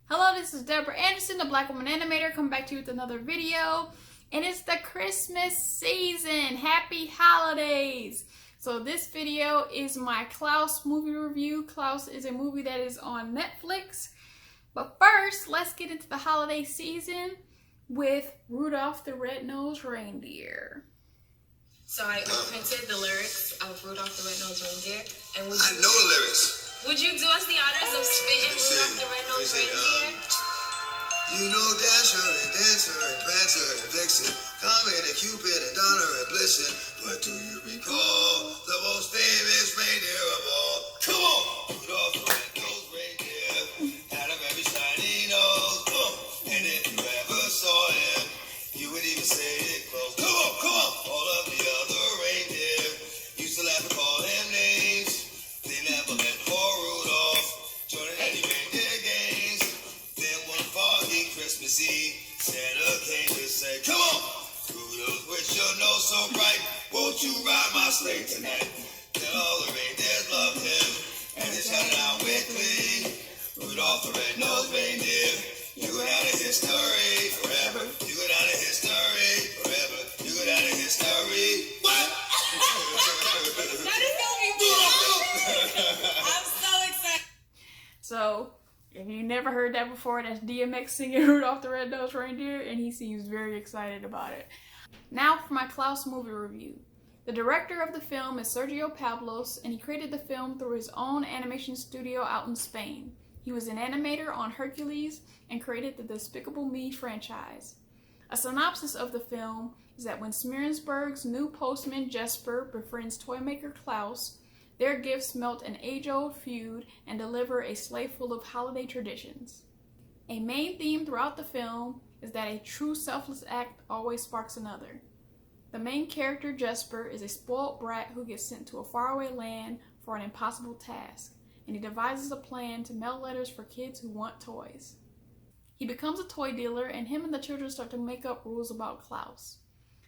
Hello, this is Deborah Anderson, the BlkWmnAnimator, coming back to you with another video. And it's the Christmas season. Happy holidays! So this video is my Klaus movie review. Klaus is a movie that is on Netflix. But first, let's get into the holiday season with Rudolph the Red-Nosed Reindeer. So I printed the lyrics of Rudolph the Red-Nosed Reindeer. And I know the lyrics. Would you do us the honors of spitting Rudolph the Red-Nosed Reindeer? You know Dasher and Dancer and Prancer and Vixen, Comet and Cupid and Donner and Blitzen. But do you recall the most famous reindeer of all? Come on! Rudolph the Red-Nosed Reindeer had a very shiny nose. And if you ever saw him, you would even say it close. Come on, come on! All of the other reindeer used to laugh and call him names. They never let poor Rudolph join in any reindeer games. Then one foggy Christmas Eve, Santa came to say, come on, Rudolph, with your nose so bright, won't you ride my sleigh tonight? Then all the reindeers loved him, and they shouted out with glee, Rudolph the Red-Nosed Reindeer, you go down in history forever. You go down in history forever. You go down in history. What? That is gonna be beautiful. I'm so excited. So, if you never heard that before, that's DMX singing Rudolph the Red-Nosed Reindeer, and he seems very excited about it. Now for my Klaus movie review. The director of the film is Sergio Pablos, and he created the film through his own animation studio out in Spain. He was an animator on Hercules and created the Despicable Me franchise. A synopsis of the film is that when Smearensburg's new postman Jesper befriends toymaker Klaus, their gifts melt an age-old feud and deliver a sleigh full of holiday traditions. A main theme throughout the film is that a true selfless act always sparks another. The main character, Jesper, is a spoiled brat who gets sent to a faraway land for an impossible task, and he devises a plan to mail letters for kids who want toys. He becomes a toy dealer, and him and the children start to make up rules about Klaus.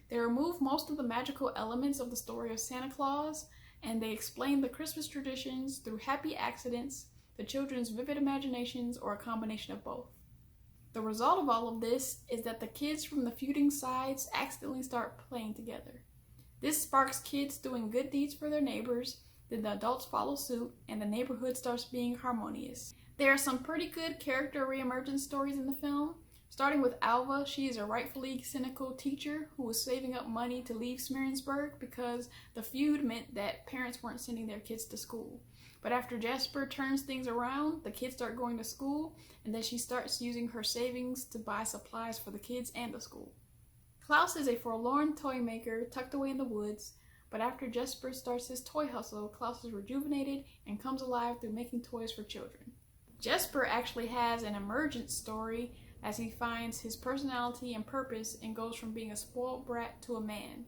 They remove most of the magical elements of the story of Santa Claus, and they explain the Christmas traditions through happy accidents, the children's vivid imaginations, or a combination of both. The result of all of this is that the kids from the feuding sides accidentally start playing together. This sparks kids doing good deeds for their neighbors, then the adults follow suit, and the neighborhood starts being harmonious. There are some pretty good character reemergence stories in the film, starting with Alva. She is a rightfully cynical teacher who was saving up money to leave Smearensburg because the feud meant that parents weren't sending their kids to school. But after Jesper turns things around, the kids start going to school, and then she starts using her savings to buy supplies for the kids and the school. Klaus is a forlorn toy maker tucked away in the woods, but after Jesper starts his toy hustle, Klaus is rejuvenated and comes alive through making toys for children. Jesper actually has an emergent story as he finds his personality and purpose and goes from being a spoiled brat to a man.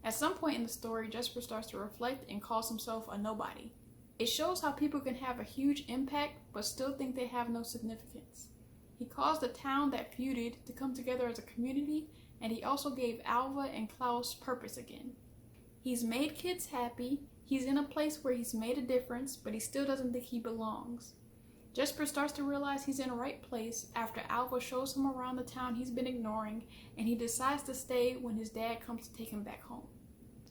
At some point in the story, Jesper starts to reflect and calls himself a nobody. It shows how people can have a huge impact but still think they have no significance. He caused the town that feuded to come together as a community, and he also gave Alva and Klaus purpose again. He's made kids happy, he's in a place where he's made a difference, but he still doesn't think he belongs. Jesper starts to realize he's in the right place after Alva shows him around the town he's been ignoring, and he decides to stay when his dad comes to take him back home.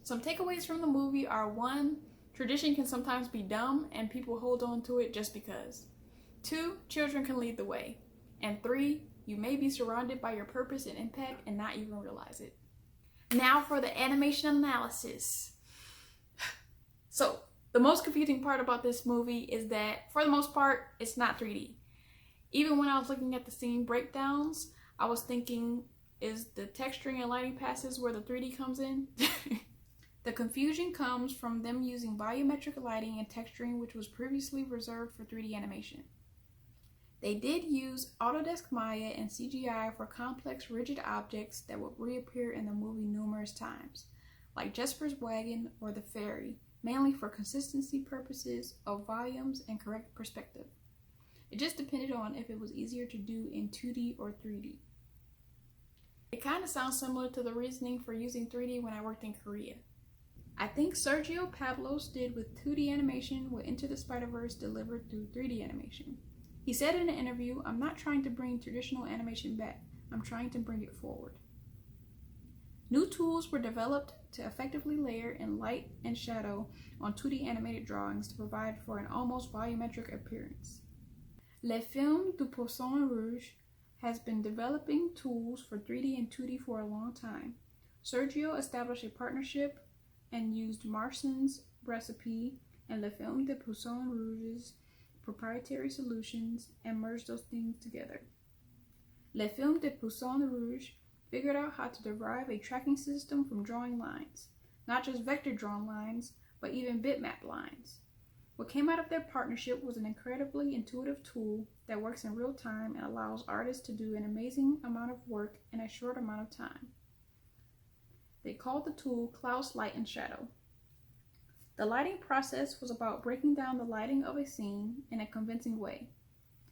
Some takeaways from the movie are: 1, tradition can sometimes be dumb and people hold on to it just because. 2, children can lead the way. And 3, you may be surrounded by your purpose and impact and not even realize it. Now for the animation analysis. So, the most confusing part about this movie is that, for the most part, it's not 3D. Even when I was looking at the scene breakdowns, I was thinking, is the texturing and lighting passes where the 3D comes in? The confusion comes from them using volumetric lighting and texturing, which was previously reserved for 3D animation. They did use Autodesk Maya and CGI for complex rigid objects that would reappear in the movie numerous times, like Jesper's wagon or the ferry, mainly for consistency purposes of volumes and correct perspective. It just depended on if it was easier to do in 2D or 3D. It kind of sounds similar to the reasoning for using 3D when I worked in Korea. I think Sergio Pablos did with 2D animation what Into the Spider-Verse delivered through 3D animation. He said in an interview, "I'm not trying to bring traditional animation back, I'm trying to bring it forward." New tools were developed to effectively layer in light and shadow on 2D animated drawings to provide for an almost volumetric appearance. Le Film du Poisson Rouge has been developing tools for 3D and 2D for a long time. Sergio established a partnership and used Marcin's recipe and Le Film de Poisson Rouge's proprietary solutions and merged those things together. Le Film de Poisson Rouge figured out how to derive a tracking system from drawing lines, not just vector drawn lines, but even bitmap lines. What came out of their partnership was an incredibly intuitive tool that works in real time and allows artists to do an amazing amount of work in a short amount of time. They called the tool Klaus Light and Shadow. The lighting process was about breaking down the lighting of a scene in a convincing way,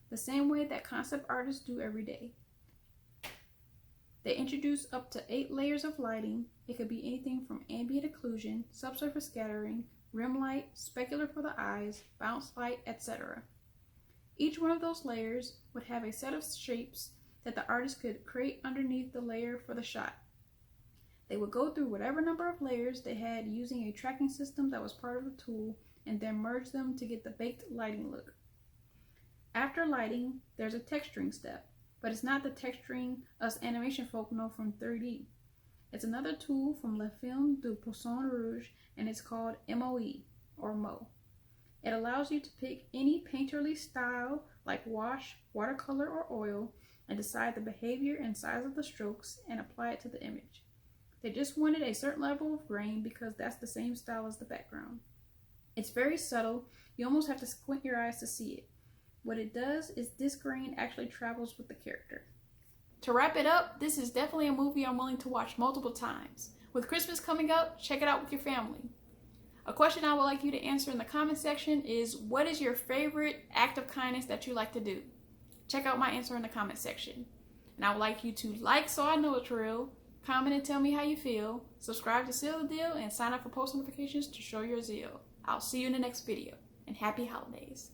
the same way that concept artists do every day. They introduced up to 8 layers of lighting. It could be anything from ambient occlusion, subsurface scattering, rim light, specular for the eyes, bounce light, etc. Each one of those layers would have a set of shapes that the artist could create underneath the layer for the shot. They would go through whatever number of layers they had using a tracking system that was part of the tool and then merge them to get the baked lighting look. After lighting, there's a texturing step, but it's not the texturing us animation folk know from 3D. It's another tool from Le Film du Poisson Rouge, and it's called MOE, or Mo. It allows you to pick any painterly style like wash, watercolor, or oil, and decide the behavior and size of the strokes and apply it to the image. They just wanted a certain level of grain because that's the same style as the background. It's very subtle, you almost have to squint your eyes to see it. What it does is this grain actually travels with the character. To wrap it up, this is definitely a movie I'm willing to watch multiple times. With Christmas coming up, check it out with your family. A question I would like you to answer in the comment section is, what is your favorite act of kindness that you like to do? Check out my answer in the comment section. And I would like you to like so I know it's real, comment and tell me how you feel, subscribe to seal the deal, and sign up for post notifications to show your zeal. I'll see you in the next video, and happy holidays.